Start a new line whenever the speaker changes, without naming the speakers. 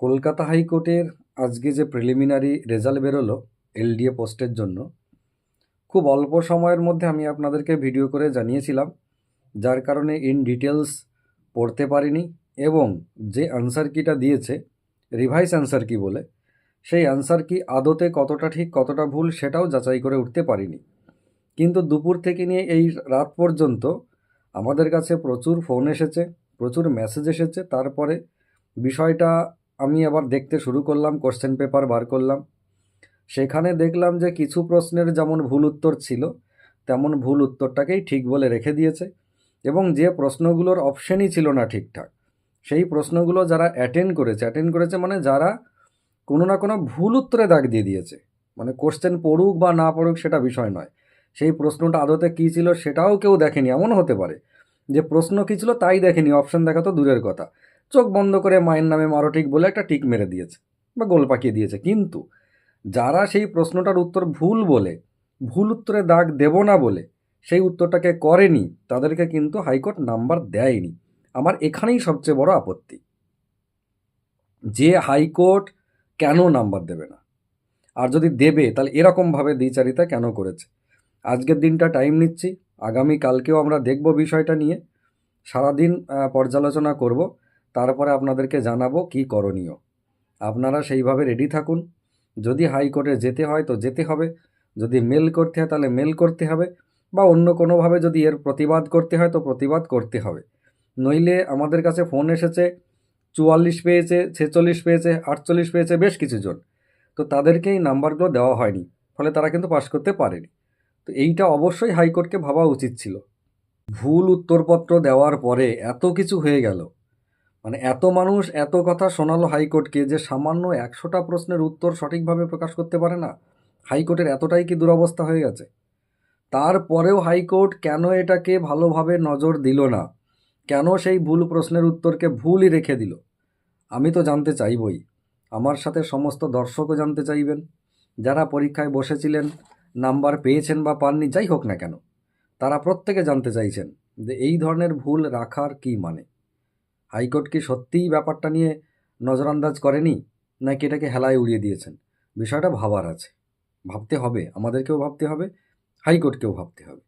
কলকাতা হাইকোর্টের আজকে যে প্রিলিমিনারি রেজাল্ট বেরোলো এলডিএ পোস্টের জন্য, খুব অল্প সময়ের মধ্যে আমি আপনাদেরকে ভিডিও করে জানিয়েছিলাম, যার কারণে ইন ডিটেলস পড়তে পারিনি এবং যে অ্যান্সার কিটা দিয়েছে রিভাইস অ্যান্সার কি বলে, সেই অ্যান্সার কি আদতে কতটা ঠিক কতটা ভুল সেটাও যাচাই করে উঠতে পারিনি। কিন্তু দুপুর থেকে নিয়ে এই রাত পর্যন্ত আমাদের কাছে প্রচুর ফোন এসেছে, প্রচুর মেসেজ এসেছে। তারপরে বিষয়টা আমি আবার দেখতে শুরু করলাম, কোশ্চেন পেপার বার করলাম। সেখানে দেখলাম যে কিছু প্রশ্নের যেমন ভুল উত্তর ছিল, তেমন ভুল উত্তরটাকেই ঠিক বলে রেখে দিয়েছে এবং যে প্রশ্নগুলোর অপশনই ছিল না ঠিকঠাক, সেই প্রশ্নগুলো যারা অ্যাটেন্ড করেছে মানে যারা কোনো না কোনো ভুল উত্তরে দাগ দিয়ে দিয়েছে, মানে কোশ্চেন পড়ুক বা না পড়ুক সেটা বিষয় নয়, সেই প্রশ্নটা আদতে কী ছিল সেটাও কেউ দেখেনি। এমন হতে পারে যে প্রশ্ন কী ছিল তাই দেখেনি, অপশন দেখা তো দূরের কথা, চোখ বন্ধ করে মায়ের নামে মারো ঠিক বলে একটা টিক মেরে দিয়েছে বা গোল পাকিয়ে দিয়েছে। কিন্তু যারা সেই প্রশ্নটার উত্তর ভুল বলে, ভুল উত্তরে দাগ দেব না বলে সেই উত্তরটাকে করেনি, তাদেরকে কিন্তু হাইকোর্ট নাম্বার দেয়নি। আমার এখানেই সবচেয়ে বড় আপত্তি, যে হাইকোর্ট কেন নাম্বার দেবে না, আর যদি দেবে তাহলে এরকমভাবে দ্বিচারিতা কেন করেছে। আজকের দিনটা টাইম নিচ্ছি, আগামী কালকেও আমরা দেখব বিষয়টা নিয়ে, সারাদিন পর্যালোচনা করব, তারপরে আপনাদেরকে জানাবো কি করণীয়। আপনারা সেইভাবে রেডি থাকুন। যদি হাইকোর্টে যেতে হয় তো যেতে হবে, যদি মেল করতে হয় তাহলে মেল করতে হবে, বা অন্য কোনোভাবে যদি এর প্রতিবাদ করতে হয় তো প্রতিবাদ করতে হবে। নইলে আমাদের কাছে ফোন এসেছে 44 পেয়েছে, 46 পেয়েছে, 48 পেয়েছে বেশ কিছুজন, তো তাদেরকেই নাম্বারগুলো দেওয়া হয়নি, ফলে তারা কিন্তু পাশ করতে পারেনি। তো এইটা অবশ্যই হাইকোর্টকে ভাবা উচিত ছিল। ভুল উত্তরপত্র দেওয়ার পরে এত কিছু হয়ে গেল, মানে এত মানুষ এত কথা শোনালো হাইকোর্টকে যে সামান্য 100টা প্রশ্নের উত্তর সঠিকভাবে প্রকাশ করতে পারে না। হাইকোর্টের এতটাই কি দুরবস্থা হয়ে গেছে? তারপরেও হাইকোর্ট কেন এটাকে ভালোভাবে নজর দিল না? কেন সেই ভুল প্রশ্নের উত্তরকে ভুলই রেখে দিল? আমি তো জানতে চাইবই, আমার সাথে সমস্ত দর্শকও জানতে চাইবেন, যারা পরীক্ষায় বসেছিলেন, নাম্বার পেয়েছেন বা পাননি, যাই হোক না কেন, তারা প্রত্যেকে জানতে চাইছেন যে এই ধরনের ভুল রাখার কি মানে। হাইকোর্ট কি সত্যিই ব্যাপারটা নিয়ে নজরান্দাজ করেনি, নাকি এটাকে হেলায় উড়িয়ে দিয়েছেন? বিষয়টা ভাবার আছে, ভাবতে হবে, আমাদেরকেও ভাবতে হবে, হাইকোর্টকেও ভাবতে হবে।